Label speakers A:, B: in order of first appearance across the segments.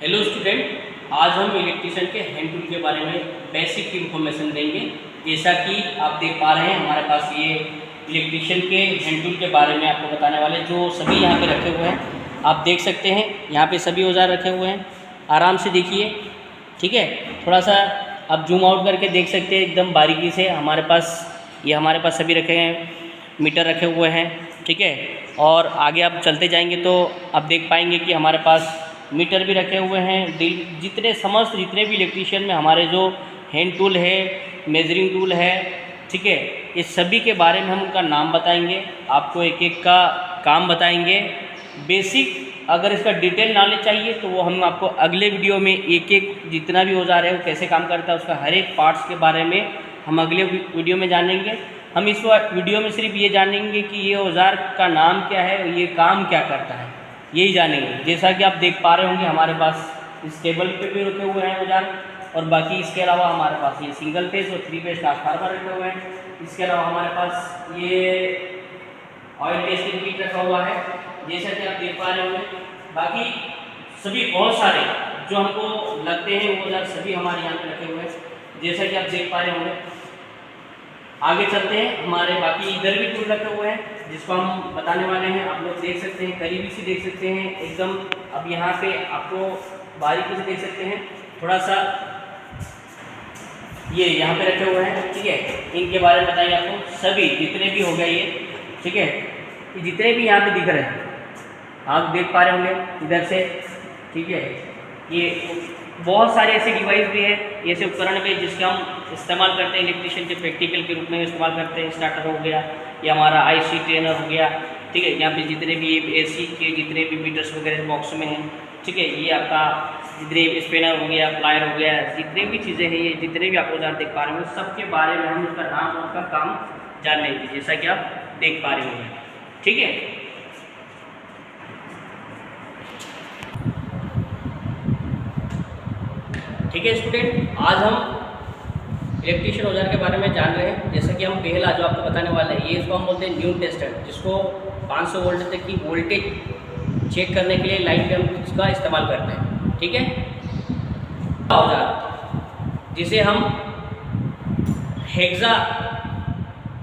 A: Hello student, आज हम electrician के हैंड टूल के बारे में बेसिक इन्फॉर्मेशन देंगे। जैसा कि आप देख पा रहे हैं हमारे पास ये इलेक्ट्रिशियन के हैंड टूल के बारे में आपको बताने वाले जो सभी यहाँ पे रखे हुए हैं। आप देख सकते हैं यहाँ पे सभी औजार रखे हुए हैं, आराम से देखिए। ठीक है, थोड़ा सा आप जूम आउट करके देख सकते हैं एकदम बारीकी से। हमारे पास सभी रखे हैं, मीटर रखे हुए हैं। ठीक है, और आगे आप चलते जाएंगे तो आप देख पाएंगे कि हमारे पास मीटर भी रखे हुए हैं। जितने भी इलेक्ट्रिशियन में हमारे जो हैंड टूल है, मेजरिंग टूल है, ठीक है, इस सभी के बारे में हम उनका नाम बताएंगे, आपको एक एक का काम बताएंगे। बेसिक अगर इसका डिटेल नॉलेज चाहिए तो वो हम आपको अगले वीडियो में एक एक जितना भी औजार है वो कैसे काम करता है उसका हर एक पार्ट्स के बारे में हम अगले वीडियो में जानेंगे। हम इस वीडियो में सिर्फ ये जानेंगे कि ये औजार का नाम क्या है, ये काम क्या करता है, यही जानेंगे। जैसा कि आप देख पा रहे होंगे हमारे पास इस टेबल पे भी रखे हुए हैं औजार, और बाकी इसके अलावा हमारे पास ये सिंगल फेज और 3 फेज ट्रांसफार्मर रखे हुए हैं। इसके अलावा हमारे पास ये ऑयल टेस्टिंग किट रखा हुआ है, जैसा कि आप देख पा रहे होंगे। बाकी सभी बहुत सारे जो हमको लगते हैं वो औजार सभी हमारे यहाँ पे रखे हुए हैं, जैसा कि आप देख पा रहे होंगे। आगे चलते हैं, हमारे बाकी इधर भी टूल रखे हुए हैं जिसको हम बताने वाले हैं। आप लोग देख सकते हैं, करीबी से देख सकते हैं एकदम। अब यहाँ पे आपको बारीकी से देख सकते हैं, थोड़ा सा ये यहाँ पे रखे हुए हैं। ठीक है, इनके बारे में बताएंगे आपको। सभी जितने भी हो गए ये, ठीक है, ये जितने भी यहाँ पे दिख रहे हैं आप देख पा रहे होंगे इधर से। ठीक है, ये बहुत सारे ऐसे डिवाइस भी हैं, ऐसे उपकरण भी जिसके हम इस्तेमाल करते हैं इलेक्ट्रिशियन के प्रैक्टिकल के रूप में इस्तेमाल करते हैं। स्टार्टर हो गया, या हमारा IC ट्रेनर हो गया। ठीक है, यहाँ पे जितने भी AC के जितने भी मीटर्स वगैरह बॉक्स में हैं। ठीक है, ये आपका जितने स्पेनर हो गया, प्लायर हो गया, जितने भी चीज़ें हैं, ये जितने भी आप औजार देख पा रहे हैं सबके बारे में हम उसका नाम और उसका काम जान लेंगे, जैसा कि आप देख पा रहे होंगे। ठीक है, ठीक है स्टूडेंट, आज हम इलेक्ट्रिशियन औजार के बारे में जान रहे हैं। जैसे कि हम पहला जो आपको बताने वाले हैं, ये इसको हम बोलते हैं न्यूटन टेस्टर, जिसको 500 वोल्ट तक की वोल्टेज चेक करने के लिए लाइट पे हम इसका इस्तेमाल करते हैं। ठीक है, औजार जिसे हम हेक्सा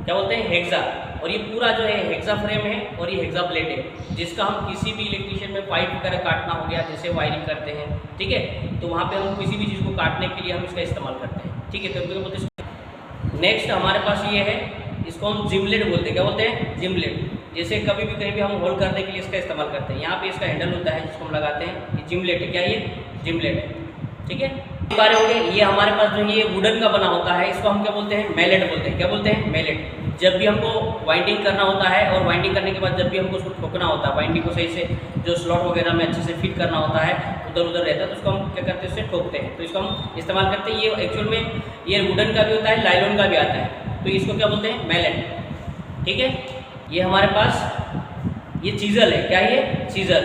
A: क्या बोलते हैं, हेक्सा, और ये पूरा जो है हेक्सा फ्रेम है और ये हेक्सा प्लेट है, जिसका हम किसी भी इलेक्ट्रिशियन में पाइप वगैरह काटना हो गया, जैसे वायरिंग करते हैं। ठीक है, तो वहाँ पे हम किसी भी चीज़ को काटने के लिए हम इसका इस्तेमाल करते हैं। ठीक है, तो बोलते हैं। नेक्स्ट हमारे पास ये है, इसको हम जिमलेट बोलते हैं। क्या बोलते हैं, जिमलेट। जैसे कभी भी कहीं भी हम होल्ड करने के लिए इसका इस्तेमाल करते हैं। यहाँ पे इसका हैंडल होता है जिसको हम लगाते हैं, ये जिमलेट है। क्या ये जिमलेट है। ठीक है, बारे हो गए। ये हमारे पास जो ये वुडन का बना होता है, इसको हम क्या बोलते हैं, मैलेट बोलते हैं। क्या बोलते हैं, मैलेट। जब भी हमको वाइंडिंग करना होता है और वाइंडिंग करने के बाद जब भी हमको उसको ठोकना होता है, वाइंडिंग को सही से जो स्लॉट वगैरह में अच्छे से फिट करना होता है, उधर उधर रहता है, तो उसको हम क्या करते हैं, उससे ठोकते हैं। तो इसको हम इस्तेमाल करते हैं। ये एक्चुअल में ये वुडन का भी होता है, लाइलॉन का भी आता है, तो इसको क्या बोलते हैं, मैलेट। ठीक है, ये हमारे पास ये चीज़ल है। क्या ये चीज़ल,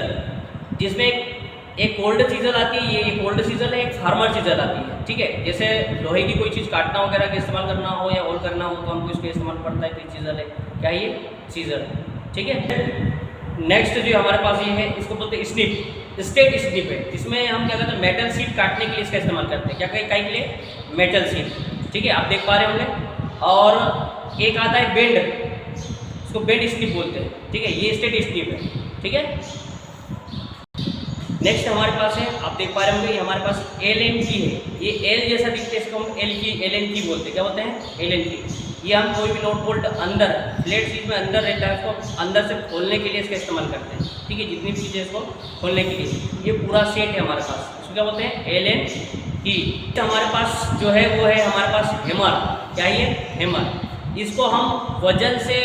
A: जिसमें एक कोल्ड चीज़ल आती है, ये कोल्ड चीज़ल है, एक फार्मर चीज़ल आती है। ठीक है, जैसे लोहे की कोई चीज़ काटना वगैरह का इस्तेमाल करना हो या होल करना हो तो हमको इसका इस्तेमाल पड़ता है, तो चीज़ल है। क्या ये चीज़ल। ठीक है, नेक्स्ट जो हमारे पास ये है, इसको बोलते हैं स्निप, स्टेट स्निप है, जिसमें हम क्या करते हैं, मेटल शीट काटने के लिए इसका इस्तेमाल करते हैं। क्या कहीं के लिए, मेटल शीट। ठीक है, आप देख पा रहे होंगे। और एक आता है बेंड, इसको बेंड स्निप बोलते हैं। ठीक है, ये स्टेट स्निप है। ठीक है, नेक्स्ट हमारे पास है, आप देख पा रहे होंगे, ये हमारे पास Allen की है। ये L जैसा दिखते हैं, इसको हम Allen की बोलते हैं। क्या बोलते हैं, Allen की। ये हम कोई भी नोट बोल्ट अंदर फ्लेट चीज में अंदर रहता है, उसको अंदर से खोलने के लिए इसका इस्तेमाल करते हैं। ठीक है, जितनी भी चीज़ें इसको खोलने के लिए, ये पूरा सेट है हमारे पास, इसको क्या बोलते हैं, Allen की। हमारे पास जो है वो है हमारे पास हैमर। क्या ये हैमर, इसको हम वजन से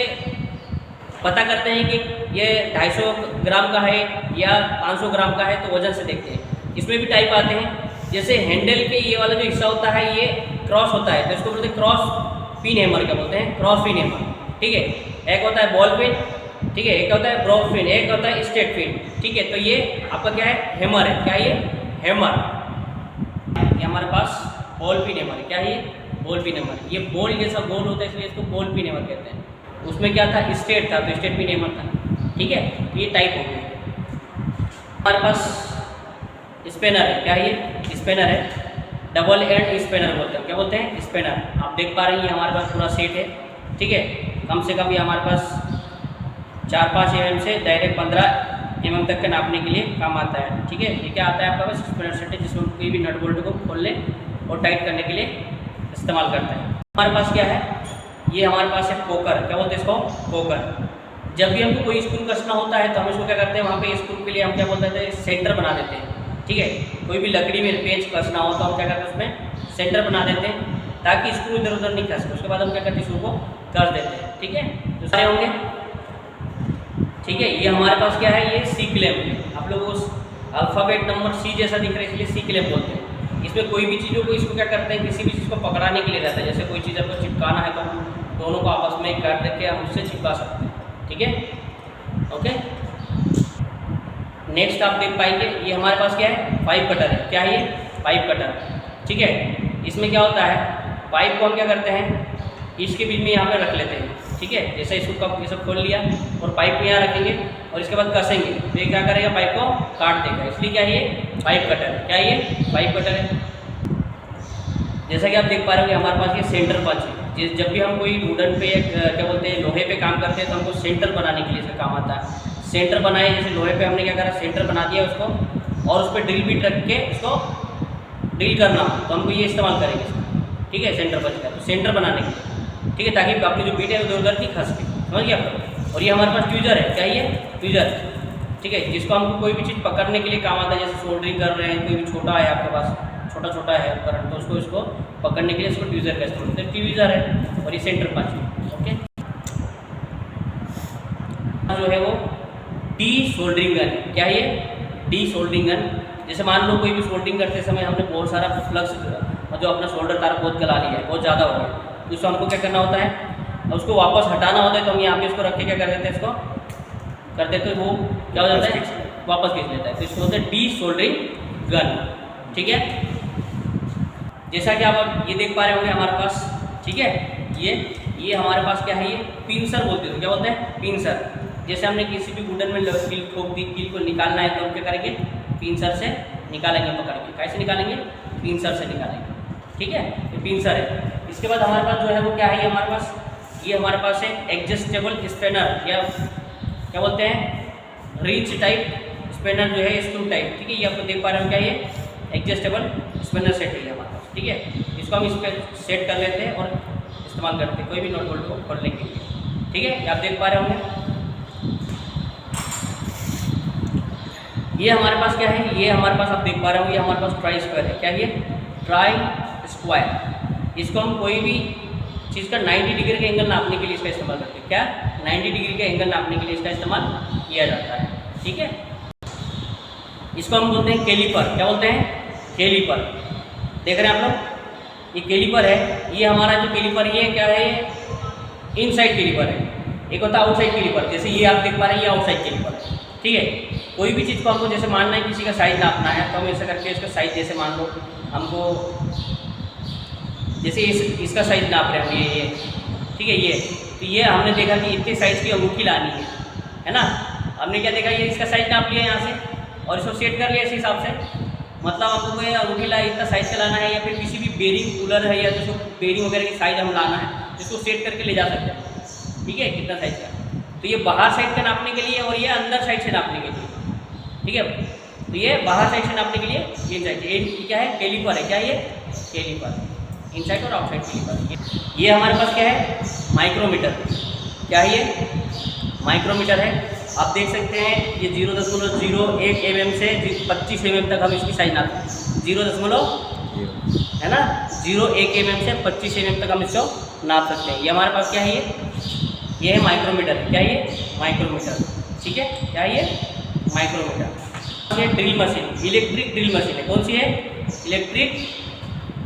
A: पता करते हैं कि ये 250 ग्राम का है या 500 ग्राम का है, तो वजन से देखते हैं। इसमें भी टाइप आते हैं, जैसे हैंडल के ये वाला जो हिस्सा होता है ये क्रॉस होता है, तो इसको बोलते हैं क्रॉस पिन हैमर। क्या बोलते हैं, क्रॉस पिन हैमर। ठीक है, एक होता है बॉल पिन। ठीक है, एक होता है ब्रॉड पिन, एक होता है स्ट्रेट पिन। ठीक है, तो ये आपका क्या है, हैमर है। क्या ये हैमर, ये हमारे पास बॉल पिन हैमर है। क्या ये बॉल पिन हैमर, ये बॉल जैसा गोल होता है इसलिए इसको बॉल पिन हैमर कहते हैं। उसमें क्या था, स्टेट था, तो स्टेट पिन हैमर था। ठीक है, ये टाइप हो गया। हमारे पास स्पेनर है। क्या ये स्पेनर है, डबल एंड स्पेनर बोलते हैं। क्या बोलते हैं? स्पेनर। आप देख पा रहे हैं ये हमारे पास पूरा सेट है, ठीक है। कम से कम ये हमारे पास 4-5 mm से डायरेक्ट 15 mm तक के नापने के लिए काम आता है, ठीक है। ये क्या आता है आपका पास? स्पेनर सेट है, जिसमें कोई भी नट बोल्ट को खोलने और टाइट करने के लिए इस्तेमाल करते हैं। हमारे पास क्या है? ये हमारे पास है पोकर। क्या बोलते हैं इसको? पोकर। जब भी हमको कोई स्क्रू कसना होता है तो हम इसको क्या करते हैं, वहाँ पे स्क्रू के लिए हम क्या बोलते हैं, सेंटर बना देते हैं, ठीक है। कोई भी लकड़ी में पेंच कसना हो तो हम क्या करते हैं, उसमें सेंटर बना देते हैं ताकि स्क्रू इधर उधर नहीं खसके। उसके बाद हम क्या करते हैं, स्क्रू को कस देते हैं, ठीक है। तो सारे होंगे, ठीक है। ये हमारे पास क्या है? ये सी क्लैंप है। आप लोग उस अल्फ़ाबेट नंबर सी जैसा दिख रहा है, इसलिए सी क्लैंप बोलते हैं। इसमें कोई भी चीज़ों को इसको क्या करते हैं, किसी भी चीज़ को पकड़ाने के लिए रहता है। जैसे कोई चीज़ आपको चिपकाना है तो हम दोनों को आपस में काट करके हम उससे चिपका सकते हैं, ठीक है, ओके। नेक्स्ट आप देख पाएंगे ये हमारे पास क्या है? पाइप कटर है। क्या है ये? पाइप कटर, ठीक है। इसमें क्या होता है, पाइप को हम क्या करते हैं, इसके बीच में यहाँ पे रख लेते हैं, ठीक है। जैसे इसको कब ये सब खोल लिया और पाइप को यहाँ रखेंगे और इसके बाद कसेंगे तो ये क्या करेगा, पाइप को काट देगा। इसलिए क्या है ये? पाइप कटर है। क्या है ये? पाइप कटर है। जैसा कि आप देख पा रहे होंगे हमारे पास ये सेंटर पंच है। जब भी हम कोई वुडन पे क्या बोलते हैं, लोहे पे काम करते हैं तो हमको सेंटर बनाने के लिए इसका काम आता है। सेंटर बनाए, जैसे लोहे पे हमने क्या करा, सेंटर बना दिया उसको, और उस पर ड्रिल बीट रख के इसको ड्रिल करना हो तो हमको ये इस्तेमाल करेंगे इसका, ठीक है, सेंटर पंच का। तो सेंटर बनाने के लिए, ठीक है, ताकि अपनी जो बीट है उधर उधर की खस के, समझ गया आप। और ये हमारे पास ट्यूजर है। क्या ये? ट्यूजर, ठीक है, जिसको हमको कोई भी चीज़ पकड़ने के लिए काम आता है। जैसे सोल्डरिंग कर रहे हैं, कोई भी छोटा है आपके पास, छोटा छोटा है उपकरण, तो उसको इसको पकड़ने के लिए इसको ट्यूजर का इस्तेमाल करते हैं। ट्यूजर है और ये सेंटर पंच है, ओके। जो है वो डी सोल्डरिंग गन है। क्या है ये? D soldering gun. जैसे मान लो कोई भी सोल्डरिंग करते समय हमने बहुत सारा फ्लक्स जो अपना सोल्डर तार बहुत गला लिया है, बहुत ज़्यादा हो गया, तो उसको हमको क्या करना होता है, उसको वापस हटाना होता है। तो हम यहाँ पे इसको रख के क्या कर देते हैं, इसको कर देते हैं, वो क्या हो जाता है, वापस खींच लेता है। तो इसको होता है डी सोल्डरिंग गन, ठीक है। जैसा कि आप ये देख पा रहे होंगे हमारे पास, ठीक है, ये हमारे पास क्या है, ये पिंसर बोलते हैं। क्या बोलते हैं? पिंसर। जैसे हमने किसी भी वुडन में कील ठोक दी, कील को निकालना है तो हम क्या करेंगे, पिंसर से निकालेंगे पकड़ के। कैसे निकालेंगे? पिंसर से निकालेंगे, ठीक है। ये पिंसर है। इसके बाद हमारे पास जो है वो क्या है, हमारे पास ये हमारे पास है एडजस्टेबल स्पेनर, या क्या बोलते हैं, रिंच टाइप स्पेनर जो है, स्क्रू टाइप, ठीक है। ये आपको देख पा रहे हो, क्या ये एडजस्टेबल स्पेनर सेट है हमारे पास, ठीक है। इसको हम इस पर सेट कर लेते हैं और इस्तेमाल करते हैं कोई भी नट बोल्ट को खोलने के लिए, ठीक है। आप देख पा रहे होंगे ये हमारे पास क्या है, ये हमारे पास आप देख पा रहे हो, ये हमारे पास ट्राई स्क्वायर है। क्या ये? Try square. इसको हम कोई भी चीज़ का 90 डिग्री का एंगल नापने के लिए इसका इस्तेमाल करते हैं। क्या? 90 डिग्री का एंगल नापने के लिए इसका इस्तेमाल किया जाता है, ठीक है। इसको हम बोलते हैं कैलीपर। क्या बोलते हैं? कैलीपर। देख रहे हैं आप लोग, ये कैलीपर है। ये हमारा जो कैलीपर, ये क्या है, इनसाइड कैलीपर है। एक होता है आउटसाइड कैलीपर, जैसे ये आप देख पा रहे हैं, ये आउटसाइड कैलीपर है, ठीक है। कोई भी चीज़ को हमको जैसे मानना है, किसी का साइज़ नापना है, तो हम ऐसा करके इसका साइज़, जैसे मान लो हमको जैसे इसका साइज़ नाप रहे हैं, ये ठीक है, ये तो ये हमने देखा कि इतने साइज़ की अंगूठी लानी है ना। हमने क्या देखा, ये इसका साइज़ नाप लिया यहाँ से और इसको सेट कर लिया इस हिसाब से। मतलब हमको कोई अंगूठी ला इतना साइज़ का लाना है, या फिर किसी भी बेरिंग कूलर है या जिसको बेरिंग वगैरह की साइज़ हम लाना है, इसको सेट करके ले जा सकते हैं, ठीक है, कितना साइज़ का। तो ये बाहर साइड का नापने के लिए और ये अंदर साइड से नापने के लिए, ठीक है। तो ये बाहर साइड से नापने के लिए ये चाहिए। ये क्या है? कैलीपर है। क्या ये? कैलीपर, इनसाइड और आउटसाइड कैलीपर। ये हमारे पास क्या है? माइक्रोमीटर। क्या है ये? माइक्रोमीटर है। आप देख सकते हैं ये 0.01 mm से 25 mm तक हम इसकी साइज नापते हैं। 0.0 है ना, 0.1 mm से 25 mm तक हम इसको नाप सकते हैं। ये हमारे पास क्या है, ये है माइक्रोमीटर। क्या ये? माइक्रोमीटर, ठीक है। क्या ये? माइक्रोमीटर। ये drill machine, electric drill machine है। कौन सी है? Electric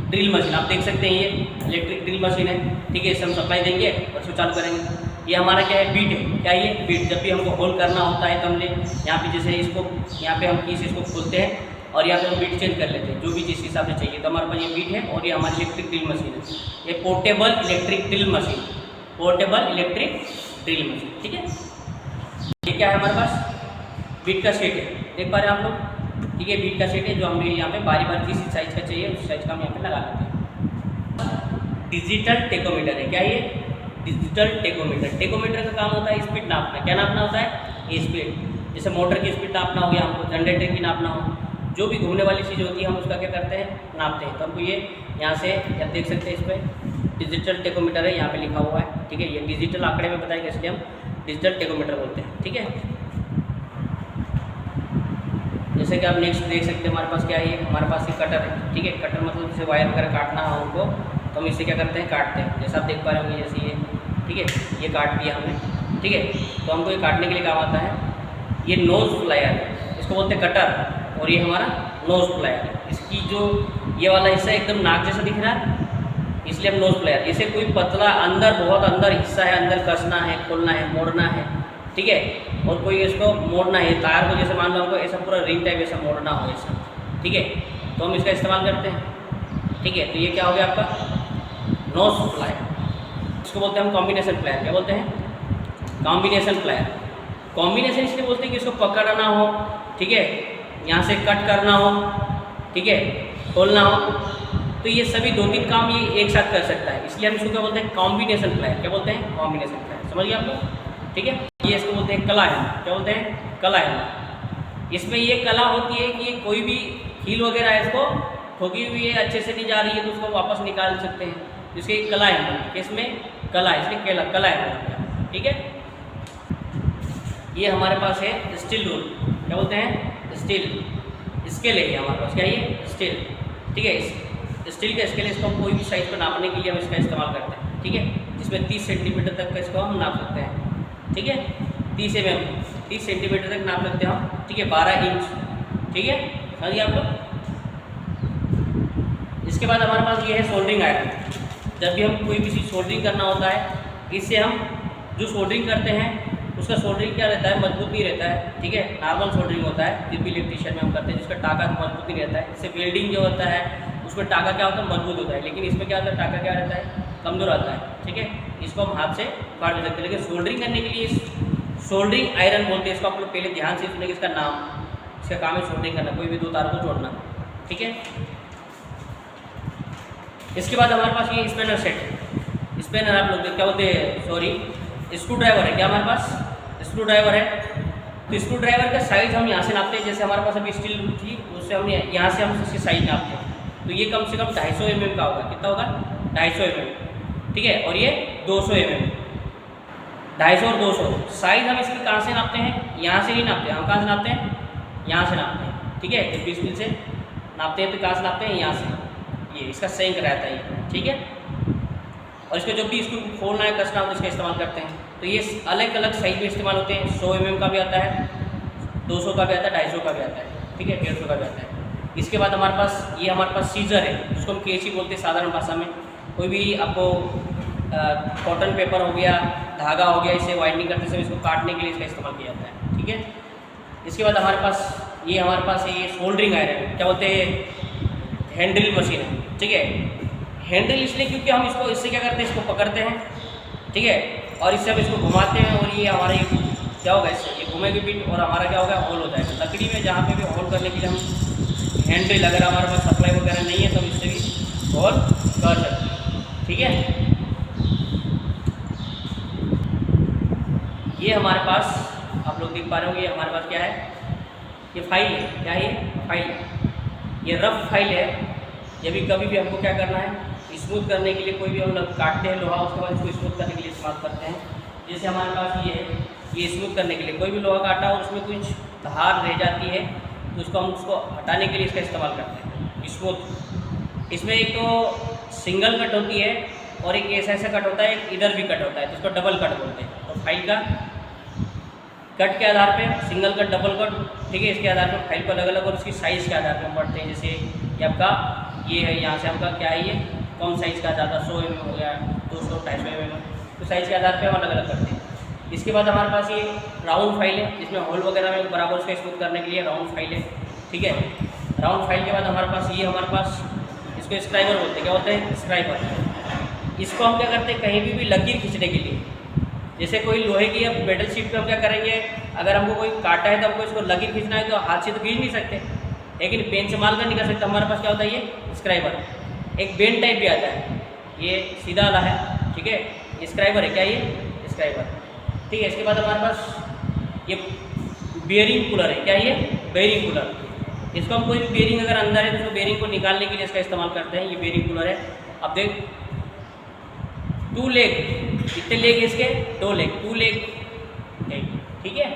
A: drill machine. आप देख सकते हैं ये इलेक्ट्रिक ड्रिल मशीन है, ठीक है। इसे हम सप्लाई देंगे और इसको चालू करेंगे। ये हमारा क्या है? बीट है। क्या ये? बीट। जब भी हमको होल करना होता है तो हमने यहाँ पे जैसे इसको यहाँ पे हम कीस इसको खोलते हैं और यहाँ पे हम बीट चेंज कर लेते हैं, जो भी जिस हिसाब से चाहिए। तो हमारे पास ये बीट है और ये हमारी इलेक्ट्रिक ड्रिल मशीन है। ये portable electric drill machine, portable electric drill machine, ठीक है। ये क्या है हमारे पास? बीट का सेट है। देख पा रहे हैं आप लोग, ठीक है, बीट का सेट है जो हमें यहाँ पे बारी बारी जिस साइज का चाहिए उस साइज का हम यहाँ पे लगा लेते हैं। डिजिटल टेकोमीटर है, क्या ये डिजिटल टेकोमीटर। टेकोमीटर का काम होता है स्पीड नापना। क्या नापना होता है? ये स्पीड। जैसे मोटर की स्पीड नापना हो गया हमको, जनरेटर की नापना हो, जो भी घूमने वाली चीज़ होती है हम उसका क्या करते हैं? नापते हैं। तो हमको ये यहाँ से आप देख सकते हैं, इस पर डिजिटल टेकोमीटर है, यहाँ पे लिखा हुआ है। ठीक है, ये डिजिटल आंकड़े में बताएगा, इसलिए हम डिजिटल टेकोमीटर बोलते हैं। ठीक है, जैसे कि आप नेक्स्ट देख सकते हैं हमारे पास क्या है, ये हमारे पास ये कटर है। ठीक है, कटर मतलब जैसे वायर वगैरह काटना हो हमको तो हम इससे क्या करते हैं? काटते हैं। जैसे आप देख पा रहे होंगे, जैसे ये, ठीक है, ये काट दिया हमने। ठीक है, तो हमको ये काटने के लिए काम आता है ये नोज प्लायर है, इसको बोलते हैं कटर, और ये हमारा नोज प्लायर है। इसकी जो ये वाला हिस्सा एकदम नाक जैसा दिख रहा है, इसलिए हम नोज प्लायर। जैसे कोई पतला अंदर बहुत अंदर हिस्सा है, अंदर कसना है, खोलना है, मोड़ना है, ठीक है, और कोई इसको मोड़ना है, तार को जैसे मान लो हमको ऐसा पूरा रिंग टाइप ऐसा मोड़ना हो ऐसा, ठीक है, तो हम इसका इस्तेमाल करते हैं। ठीक है, तो ये क्या हो गया आपका नोज प्लायर। इसको बोलते हैं हम कॉम्बिनेशन प्लायर। क्या बोलते हैं? Combination plier. कॉम्बिनेशन इसलिए बोलते हैं कि इसको पकड़ना हो, ठीक है, यहाँ से कट करना हो, ठीक है, खोलना हो, तो ये सभी 2-3 काम ये एक साथ कर सकता है, इसलिए हम इसको क्या बोलते हैं? Combination plier. क्या बोलते हैं? Combination plier. समझ गए आप लोग? ठीक है, ये इसको बोलते हैं कला है। क्या बोलते हैं? कला है। इसमें ये कला होती है कि कोई भी हील वगैरह है इसको ठोकी हुई है, अच्छे से नहीं जा रही है, तो उसको वापस निकाल सकते हैं, जिसकी कला है। इसमें कला है, इसलिए कला है। ठीक है, ये हमारे पास है स्टील रूल। क्या बोलते हैं? स्टील स्केल है हमारे पास। क्या ये? स्टील। ठीक है, स्टील का स्केल, इसको हम कोई भी साइज को नापने के लिए हम इसका इस्तेमाल करते हैं। ठीक है, जिसमें 30 सेंटीमीटर तक का इसको हम नाप सकते हैं। ठीक है, 30 सेंटीमीटर तक नाप सकते हैं हम। ठीक है, 12 इंच। ठीक है, समझिए आप लोग। इसके बाद हमारे पास ये है सोल्डरिंग आयरन। जब भी हम कोई भी चीज़ सोल्डरिंग करना होता है, इससे हम जो सोल्डरिंग करते हैं उसका सोल्डरिंग क्या रहता है? मजबूत नहीं रहता है। ठीक है, नॉर्मल सोल्डरिंग होता है, जिस भी इलेक्ट्रीशियन में हम करते हैं, जिसका टाका मजबूत नहीं रहता है। इससे वेल्डिंग जो होता है उसमें टाका क्या होता है? मजबूत होता है, लेकिन इसमें क्या होता है? टाका क्या रहता है? कमज़ोर आता है। ठीक है, इसको हम हाथ से काट भी सकते हैं, लेकिन सोल्डरिंग करने के लिए सोल्डरिंग आयरन बोलते हैं इसको। आप लोग पहले ध्यान से सुनेंगे इसका नाम। इसका काम है सोल्डरिंग करना, कोई भी 2 तारों को जोड़ना। ठीक है, इसके बाद हमारे पास ये स्पेनर सेट है। स्पेनर आप लोग क्या बोलते हैं? सॉरी, स्क्रू ड्राइवर है। क्या हमारे पास? स्क्रू ड्राइवर है। तो स्क्रू ड्राइवर का साइज़ हम यहाँ से नापते हैं। जैसे हमारे पास अभी स्टील थी, उससे हम यहाँ से हम इसकी साइज़ नापते हैं। तो ये कम से कम 250 mm का होगा। कितना होगा? 250 mm। ठीक है, और ये 200 mm। 250 और 200 साइज़ हम इसकी कहाँ से नापते हैं? यहाँ से नहीं नापते हैं। हम कहाँ से नापते हैं? यहाँ से नापते हैं। ठीक है, जब भी स्केल से नापते हैं तो कहाँ से नापते हैं? यहाँ से। ये इसका सेंक रहता है ये। ठीक है, और इसको जब भी इसको खोलना है, कसना हो तो इसका इस्तेमाल करते हैं। तो ये अलग अलग साइज में इस्तेमाल होते हैं। 100 mm का भी आता है, 200 का भी आता है, 250 का भी आता है। ठीक है, 150 का भी आता है। इसके बाद हमारे पास सीजर है, जिसको हम कैंची बोलते हैं साधारण भाषा में। कोई भी आपको कॉटन पेपर हो गया, धागा हो गया, इसे वाइंडिंग करते समय इसको काटने के लिए इसका इस्तेमाल किया जाता है। ठीक है, इसके बाद हमारे पास है ये सोल्डरिंग आयरन। क्या बोलते हैं? हैंडल मशीन है। ठीक है, हैंडल इसलिए क्योंकि हम इसको इससे क्या करते हैं? इसको पकड़ते हैं। ठीक है, और इससे हम इसको घुमाते हैं, और ये हमारे क्या होगा? इससे ये घूमेगी बीट, और हमारा क्या होगा? होल हो जाएगा। लकड़ी में जहाँ पे भी होल करने के लिए हम हैंडल, अगर हमारे पास सप्लाई वगैरह नहीं है तो हम इससे भी होल कर सकते हैं। ठीक है, ये हमारे पास आप लोग देख पा रहे होंगे, ये हमारे पास क्या है? ये फाइल है। क्या है ये? फाइल। ये रफ फाइल है। ये भी कभी भी हमको क्या करना है? स्मूथ करने के लिए कोई भी हम लोग काटते हैं लोहा, उसके बाद इसको स्मूथ करने के लिए इस्तेमाल करते हैं। जैसे हमारे पास ये है, ये स्मूथ करने के लिए कोई भी लोहा काटा और उसमें कुछ धार रह जाती है तो उसको हम उसको हटाने के लिए इसका इस्तेमाल करते हैं, स्मूथ। इसमें एक तो सिंगल कट होती है और एक ऐसा कट होता है, एक इधर भी कट होता है, तो इसको डबल कट बोलते हैं। तो फाइल का कट के आधार पे सिंगल कट, डबल कट, ठीक है, इसके आधार पर फाइल को अलग अलग और उसकी साइज़ के आधार पर हम बढ़ते हैं। जैसे ये आपका ये है, यहाँ से आपका क्या है? ये कम साइज़ का, ज़्यादा 100 mm हो गया, 200, 250 mm, तो साइज़ के आधार पे हम अलग अलग करते हैं। इसके बाद हमारे पास ये राउंड फाइल है, जिसमें होल वगैरह में बराबर उसका स्मूथ करने के लिए राउंड फाइल है। ठीक है, राउंड फाइल के बाद हमारे पास इसको स्क्राइबर बोलते हैं। क्या बोलते हैं? स्क्राइबर। इसको हम क्या करते हैं? कहीं भी लकीर खींचने के लिए, जैसे कोई लोहे की या मेटल शीट पे हम क्या करेंगे? अगर हमको कोई काटा है तो हमको इसको लकीर खींचना है तो हाथ से तो खींच नहीं सकते, लेकिन पेन से मार्क नहीं कर सकते। हमारे पास क्या होता है, ये स्क्राइबर, एक बेन टाइप भी आता है, ये सीधा वाला है, ठीक है, स्क्राइबर है, क्या ये स्क्राइबर, ठीक है। इसके बाद हमारे पास ये बेयरिंग कूलर है, क्या ये बेयरिंग कूलर, इसको हम कोई भी बेयरिंग अगर अंदर है तो उसको बेयरिंग को निकालने के लिए इसका इस्तेमाल करते हैं। ये बेयरिंग कूलर है। अब देख 2 लेग, कितने लेग इसके, 2 लेग, 2 लेग, ठीक है।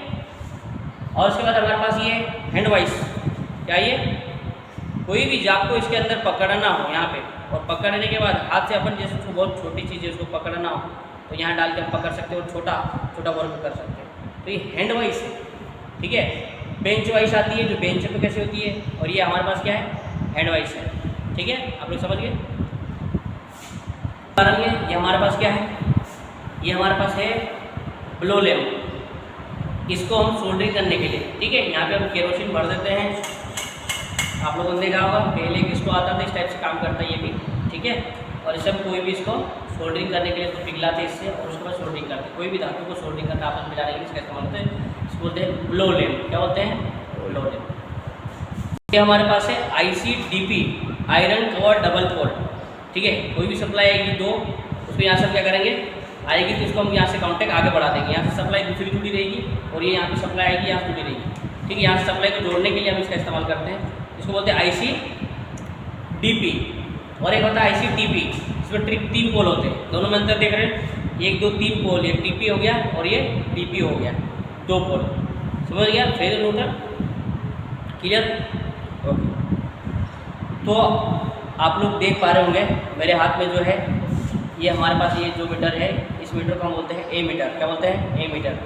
A: और उसके बाद हमारे पास ये हैंड वाइस, क्या ये कोई भी जाप को इसके अंदर पकड़ना हो यहाँ पे, और पकड़ने के बाद हाथ से अपन जैसे उसको बहुत छोटी चीज़ है उसको पकड़ना हो तो यहाँ डाल के हम पकड़ सकते हैं और छोटा छोटा वर्क कर सकते हैं। तो ये हैंड वाइस है, ठीक है। बेंच वाइस आती है जो बेंच पे कैसे होती है, और ये हमारे पास क्या है, हैंड वाइस है, ठीक है। आप लोग समझ गए। ये हमारे पास क्या है, ये हमारे पास है ब्लो लैंप, इसको हम सोल्डरिंग करने के लिए, ठीक है। यहाँ पे हम केरोसिन भर देते हैं, आप लोगों ने देखा होगा पहले किसको आता था, इस टाइप से काम करता है ये भी, ठीक है। और इससे हम कोई भी इसको सोल्डरिंग करने के लिए इसको पिघलाते हैं इससे, और उसके बाद सोल्डरिंग करते हैं। कोई भी धातु को सोल्डरिंग करना आपस में मिलाने के लिए इसका इस्तेमाल होता है, इसको बोलते हैं ब्लो लैंप। क्या बोलते हैं, ब्लो लैंप। ये हमारे पास है ICDP, iron cover double pole, ठीक है। कोई भी सप्लाई आएगी दो, उसको यहाँ से हम क्या करेंगे, आएगी तो इसको हम यहाँ से कांटेक्ट आगे बढ़ा देंगे, यहाँ से सप्लाई दूसरी जुड़ी रहेगी और ये यहाँ पे सप्लाई आएगी, यहाँ से जुड़ी रहेगी, ठीक है। यहाँ से सप्लाई को जोड़ने के लिए हम इसका इस्तेमाल करते हैं, इसको बोलते हैं ICDP। और एक होता है ICTP, इसमें 3 पोल होते हैं, दोनों में अंतर देख रहे हैं, 1 2 3 पोल, ये TP हो गया और ये DP हो गया, 2 पोल, समझ गया, फेज न्यूट्रल, क्लियर, ओके। तो आप लोग देख पा रहे होंगे मेरे हाथ में जो है ये हमारे पास ये जो मीटर है, इस मीटर को हम बोलते हैं ए मीटर। क्या बोलते हैं, ए मीटर।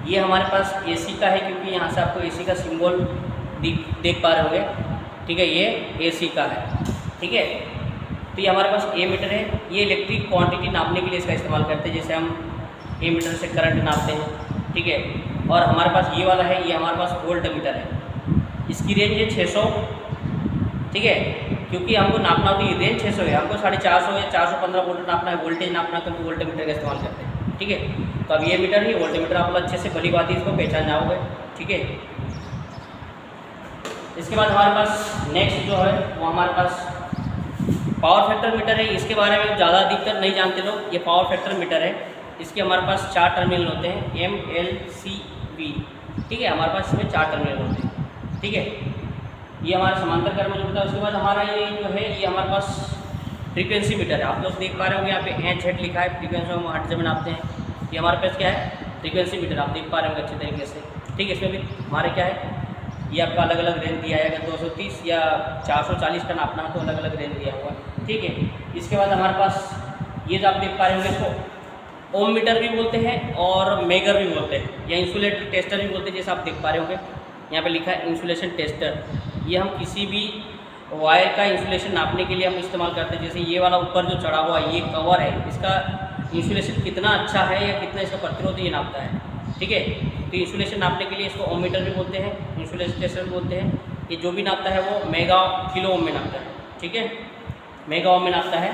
A: ये हमारे पास AC का है, क्योंकि यहाँ से आपको AC का सिंबल देख पा रहे होंगे, ठीक है, ये AC का है, ठीक है। तो ये हमारे पास ए मीटर है, ये इलेक्ट्रिक क्वांटिटी नापने के लिए इसका इस्तेमाल करते हैं, जैसे हम ए मीटर से करंट नापते हैं, ठीक है। और हमारे पास ये वाला है, ये हमारे पास वोल्ट मीटर है, इसकी रेंज है 600, ठीक है। क्योंकि हमको नापना हो तो ये रेंज 600 है, हमको 450 या 415 वोल्ट नापना है, वोल्टेज नापना है, तो हम वोल्ट मीटर का इस्तेमाल करते हैं, ठीक है। तो अब ये मीटर ही वोल्ट मीटर आप लोग अच्छे से भली बात ही इसको पहचान जाओगे, ठीक है। इसके बाद हमारे पास नेक्स्ट जो है वो हमारे पास पावर फैक्टर मीटर है। इसके बारे में ज़्यादा अधिकतर नहीं जानते लोग, ये पावर फैक्टर मीटर है। इसके हमारे पास 4 टर्मिनल होते हैं, MLCV, ठीक है। हमारे पास इसमें 4 टर्मिनल होते हैं, ठीक है। ये हमारा समांतर क्रम में जुड़ता है। उसके बाद हमारा ये जो है ये हमारे पास फ्रीक्वेंसी मीटर है, आप लोग देख पा रहे होंगे यहाँ पे HZ लिखा है, फ्रीक्वेंसी हम हर्ट्ज में नापते हैं। ये हमारे पास क्या है, फ्रीक्वेंसी मीटर, आप देख पा रहे होंगे अच्छे तरीके से, ठीक है। इसमें भी हमारे क्या है, ये आपका अलग अलग रेंज दिया है, अगर 230 या 440 का नापना है तो अलग अलग रेंज दिया हुआ है, ठीक है। इसके बाद हमारे पास ये जो आप देख पा रहे होंगे इसको ओम मीटर भी बोलते हैं और मेगर भी बोलते हैं, या इंसुलेटर टेस्टर भी बोलते हैं, जैसे आप देख पा रहे होंगे यहाँ पे लिखा है इंसुलेशन टेस्टर। ये हम किसी भी वायर का इंसुलेशन नापने के लिए हम इस्तेमाल करते हैं। जैसे ये वाला ऊपर जो चढ़ा हुआ ये कवर है, इसका इंसुलेशन कितना अच्छा है या कितना इसका प्रतिरोध ये नापता है, ठीक है। तो इंसुलेशन नापने के लिए इसको ओम मीटर भी बोलते हैं, इंसुलेशन टेस्टर भी बोलते हैं। ये जो भी नापता है वो मेगा किलो ओम में नापता है, ठीक है, मेगा ओम में नापता है।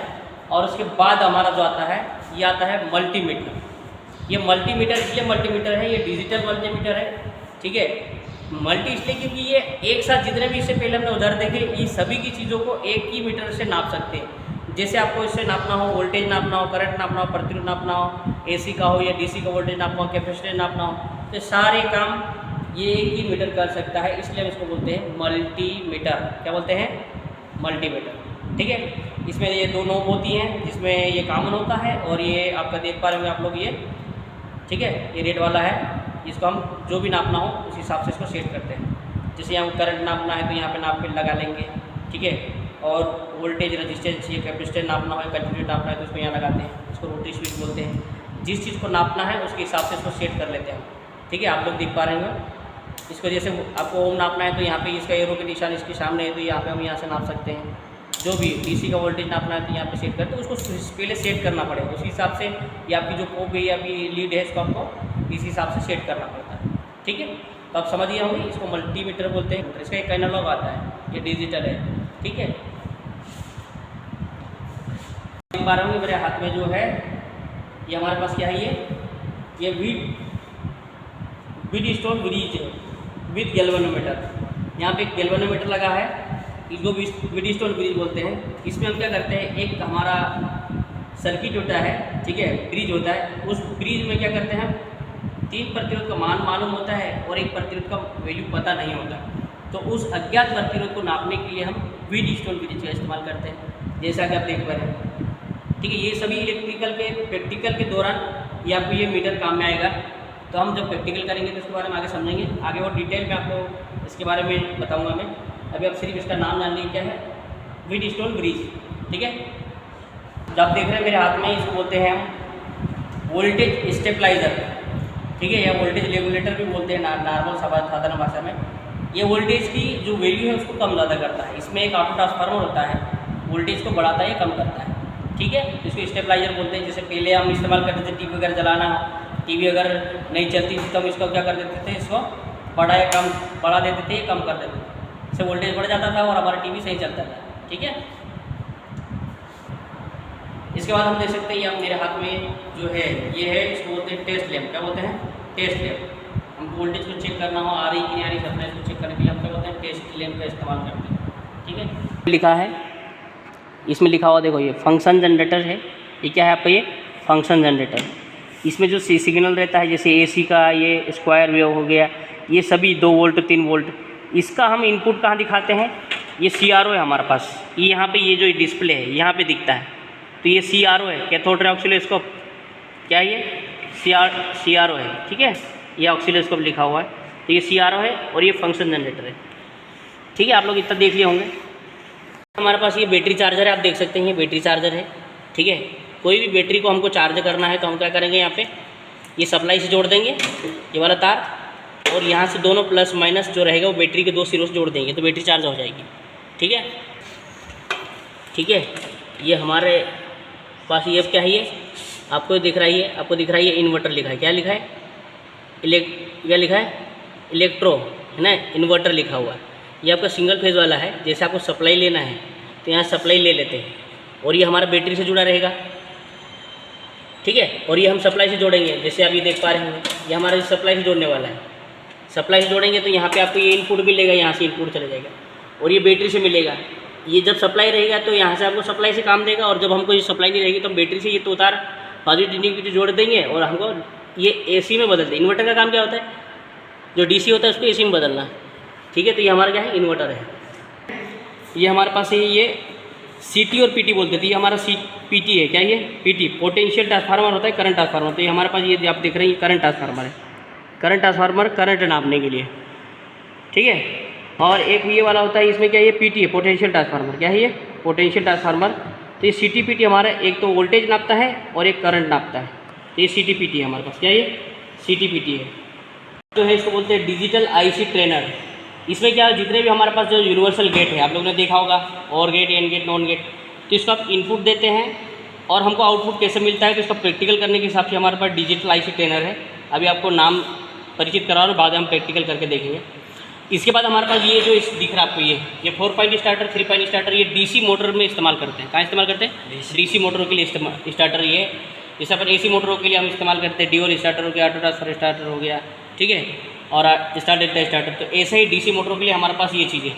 A: और उसके बाद हमारा जो आता है ये आता है मल्टीमीटर। ये मल्टीमीटर इसलिए मल्टीमीटर है, ये डिजिटल मल्टीमीटर है, ठीक है। मल्टी इसलिए क्योंकि ये एक साथ जितने भी इससे पहले हमने उदाहरण देखे, ये सभी की चीज़ों को एक ही मीटर से नाप सकते हैं। जैसे आपको इससे नापना हो, वोल्टेज नापना हो, करंट नापना हो, प्रतिरोध नापना हो, AC का हो या DC का वोल्टेज नापना हो, कैपेसिटर नापना हो, तो सारे काम ये एक ही मीटर कर सकता है, इसलिए हम इसको बोलते हैं मल्टीमीटर। क्या बोलते हैं, मल्टीमीटर, ठीक है। इसमें ये 2 नोब होती हैं जिसमें ये कॉमन होता है, और ये आपका देख पा रहे होंगे आप लोग ये, ठीक है, ये रेड वाला है, इसको हम जो भी नापना हो उस हिसाब से इसको सेट करते हैं। जैसे यहाँ करंट नापना है तो यहाँ पे नाप के लगा लेंगे, ठीक है। और वोल्टेज रेजिस्टेंस या कैपेसिटर नापना हो, कंटिन्यूटी नापना है तो उसको यहाँ लगाते हैं, इसको रोटरी स्विच बोलते हैं। जिस चीज़ को नापना है उसके हिसाब से इसको सेट कर लेते हैं, ठीक है। आप लोग देख पा रहे होंगे इसको, जैसे आपको ओम नापना है तो यहाँ पे इसका एरो के निशान इसके सामने है तो यहाँ पे हम यहाँ से नाप सकते हैं। जो भी DC का वोल्टेज नापना है तो यहाँ पे सेट करते हैं, उसको पहले सेट करना पड़ेगा, उसी हिसाब से ये आपकी जो पोप है या आपकी लीड है इसको आपको इस हिसाब से सेट करना पड़ता है, ठीक है। तो आप समझ गए होंगे, इसको मल्टीमीटर बोलते हैं। इसका एक एनालॉग आता है, ये डिजिटल है, ठीक है। देख पा रहे होंगे मेरे हाथ में जो है ये हमारे पास क्या है, ये व्हीटस्टोन ब्रिज है विद गैल्वेनोमीटर, यहाँ पे गैल्वेनोमीटर लगा है, इसको व्हीटस्टोन ब्रिज बोलते हैं। इसमें हम क्या करते हैं, एक हमारा सर्किट होता है, ठीक है, ब्रिज होता है। उस ब्रिज में क्या करते हैं, 3 प्रतिरोध का मान मालूम होता है और एक प्रतिरोध का वैल्यू पता नहीं होता। तो उस अज्ञात प्रतिरोध को नापने के लिए हम व्हीटस्टोन ब्रिज का इस्तेमाल करते हैं, जैसा कि आप देख पा रहे हैं। ठीक है, ये सभी इलेक्ट्रिकल के प्रैक्टिकल के दौरान ये आपको ये मीटर काम में आएगा। तो हम जब प्रैक्टिकल करेंगे तो इसके बारे में आगे समझेंगे, आगे और डिटेल में आपको इसके बारे में बताऊंगा मैं। अभी आप सिर्फ इसका नाम जान लीजिए क्या है, व्हीटस्टोन ब्रिज। ठीक है, जो आप देख रहे हैं मेरे हाथ में, इसको बोलते हैं हम वोल्टेज स्टेबलाइजर। ठीक है, या वोल्टेज रेगुलेटर भी बोलते हैं नॉर्मल साधारण भाषा में। ये वोल्टेज की जो वैल्यू है उसको कम ज़्यादा करता है। इसमें एक ऑटो ट्रांसफार्मर होता है, वोल्टेज को बढ़ाता है, कम करता है। ठीक है, इसको स्टेबलाइजर बोलते हैं। जैसे पहले हम इस्तेमाल करते थे टीवी वगैरह चलाना हो, टीवी अगर नहीं चलती थी तो हम इसको क्या कर देते थे, इसको बढ़ा देते थे, कम कर देते थे। इससे वोल्टेज बढ़ जाता था और हमारा टीवी सही चलता था। ठीक है, इसके बाद हम देख सकते हैं, ये आप मेरे हाथ में जो है ये है, इसको बोलते हैं टेस्ट लैंप। क्या बोलते हैं, टेस्ट लैंप। हमको वोल्टेज को चेक करना हो, आ रही कि नहीं आ रही सप्लाई, इसको चेक करने के लिए हम क्या बोलते हैं, टेस्ट लैंप का इस्तेमाल करते हैं। ठीक है, लिखा है, इसमें लिखा हुआ देखो, ये फंक्शन जनरेटर है। ये क्या है आपका, ये फंक्शन जनरेटर। इसमें जो सिग्नल रहता है, जैसे एसी का ये स्क्वायर वेव हो गया, ये सभी 2 वोल्ट 3 वोल्ट, इसका हम इनपुट कहाँ दिखाते हैं, ये CRO है हमारे पास। ये यहाँ पे ये जो डिस्प्ले है यहाँ पे दिखता है, तो ये CRO है, कैथोड रे ऑक्सीलोस्कोप। क्या ये CRO है। ठीक है, ये ऑक्सीलोस्कोप लिखा हुआ है, तो ये CRO है और ये फंक्शन जनरेटर है। ठीक है, आप लोग इतना देख लिए होंगे। हमारे पास ये बैटरी चार्जर है, आप देख सकते हैं ये बैटरी चार्जर है। ठीक है, कोई भी बैटरी को हमको चार्ज करना है तो हम क्या करेंगे, यहाँ पे ये सप्लाई से जोड़ देंगे ये वाला तार, और यहाँ से दोनों प्लस माइनस जो रहेगा वो बैटरी के 2 सिरों से जोड़ देंगे, तो बैटरी चार्ज हो जाएगी। ठीक है, ठीक है, ये हमारे पास ये क्या है, ये आपको दिख रहा है, आपको दिख रहा है ये इन्वर्टर लिखा है। क्या लिखा है, क्या लिखा है, इलेक्ट्रो है ना, इन्वर्टर लिखा हुआ है। ये आपका सिंगल फेज वाला है। जैसे आपको सप्लाई लेना है तो यहाँ सप्लाई ले लेते हैं और ये हमारा बैटरी से जुड़ा रहेगा। ठीक है, और ये हम सप्लाई से जोड़ेंगे, जैसे आप ये देख पा रहे होंगे, ये हमारा सप्लाई से जोड़ने वाला है। सप्लाई से जोड़ेंगे तो यहाँ पे आपको ये इनपुट मिलेगा, यहाँ से इनपुट चला जाएगा और ये बैटरी से मिलेगा। ये जब सप्लाई रहेगा तो यहाँ से आपको सप्लाई से काम देगा, और जब हमको ये सप्लाई नहीं रहेगी तो हम बैटरी से ये तो तार पॉजिटिव नेगेटिव जोड़ देंगे और हमको ये AC में बदल देंगे। इन्वर्टर का काम क्या होता है, जो DC होता है उसको AC में बदलना। ठीक है, तो ये हमारा क्या है, इन्वर्टर है। ये हमारे पास है, ये CT और PT बोलते थे, ये हमारा PT है। क्या ये PT, पोटेंशियल ट्रांसफार्मर होता है, करंट ट्रांसफार्मर। तो ये हमारे पास ये आप देख रहे हैं, ये करंट ट्रांसफार्मर है। करंट ट्रांसफार्मर करंट नापने के लिए। ठीक है, और एक ये वाला होता है, इसमें क्या ये PT है, पोटेंशियल ट्रांसफार्मर। क्या है ये, पोटेंशियल ट्रांसफार्मर। तो ये CT PT हमारा एक तो वोल्टेज नापता है और एक करंट नापता है, तो ये CT PT है हमारे पास। क्या ये CT PT है। जो है इसको बोलते हैं डिजिटल IC ट्रेनर। इसमें क्या, जितने भी हमारे पास जो यूनिवर्सल गेट है, आप लोगों ने देखा होगा, or gate, and gate, non gate, तो इसको आप इनपुट देते हैं और हमको आउटपुट कैसे मिलता है, तो इसका प्रैक्टिकल करने के हिसाब से हमारे पास डिजिटल IC ट्रेनर है। अभी आपको नाम परिचित करा और बाद में हम प्रैक्टिकल करके देखेंगे। इसके बाद हमारे पास ये जो दिख रहा है आपको, ये 4 पॉइंट स्टार्टर, 3 पॉइंट स्टार्टर, ये DC मोटर में इस्तेमाल करते हैं। कहाँ इस्तेमाल करते हैं, DC मोटरों के लिए स्टार्टर ये। जैसे अपन AC मोटरों के लिए हम इस्तेमाल करते हैं ड्यूअल स्टार्टर हो गया, ऑटो ट्रांसफर स्टार्टर हो गया। ठीक है, और स्टार डेल्टा स्टार्टर। तो ऐसे ही DC मोटरों के लिए हमारे पास ये चीज़ें।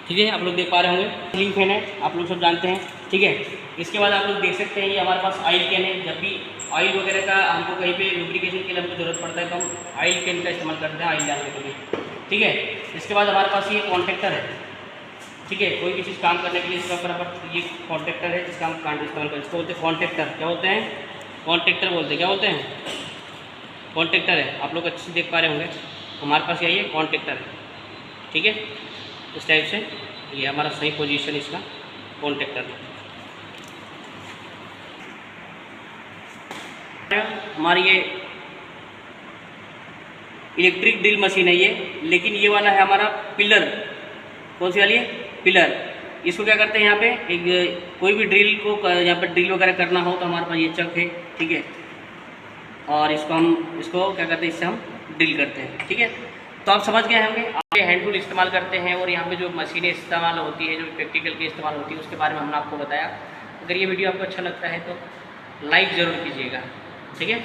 A: ठीक है, आप लोग देख पा रहे होंगे, सीलिंग फैन है, आप लोग सब जानते हैं। ठीक है, इसके बाद आप लोग देख सकते हैं ये हमारे पास ऑयल कैन है। जब भी ऑयल वगैरह का हमको कहीं पे लुब्रिकेशन के लिए हमको जरूरत पड़ता है तो हम ऑयल कैन का इस्तेमाल करते हैं ऑयल डालने के लिए। ठीक है, इसके बाद हमारे पास ये कॉन्ट्रैक्टर है। ठीक है, कोई भी चीज़ काम करने के लिए इसका बराबर ये कॉन्ट्रैक्टर है जिसका हम इस्तेमाल करते हैं। इसको बोलते हैं कॉन्ट्रैक्टर। क्या बोलते हैं, कॉन्ट्रैक्टर बोलते हैं। क्या बोलते हैं, कॉन्ट्रैक्टर है। आप लोग अच्छे से देख पा रहे होंगे, हमारे पास यही है, कॉन्ट्रैक्टर है। ठीक है, इस टाइप से ये हमारा सही पोजीशन इसका कॉन्ट्रैक्टर। हमारी ये इलेक्ट्रिक ड्रिल मशीन है ये, लेकिन ये वाला है हमारा पिलर। कौन सी वाली है, पिलर। इसको क्या करते हैं, यहाँ पे एक कोई भी ड्रिल को यहाँ पर ड्रिल वगैरह करना हो तो हमारे पास ये चक है। ठीक है, और इसको क्या करते हैं, इससे हम ड्रिल करते हैं। ठीक है, तो आप समझ गए होंगे। आप हैंड टूल इस्तेमाल करते हैं और यहाँ पे जो मशीनें इस्तेमाल होती है, जो प्रैक्टिकल के इस्तेमाल होती है, उसके बारे में हमने आपको बताया। अगर ये वीडियो आपको अच्छा लगता है तो लाइक ज़रूर कीजिएगा। ठीक है।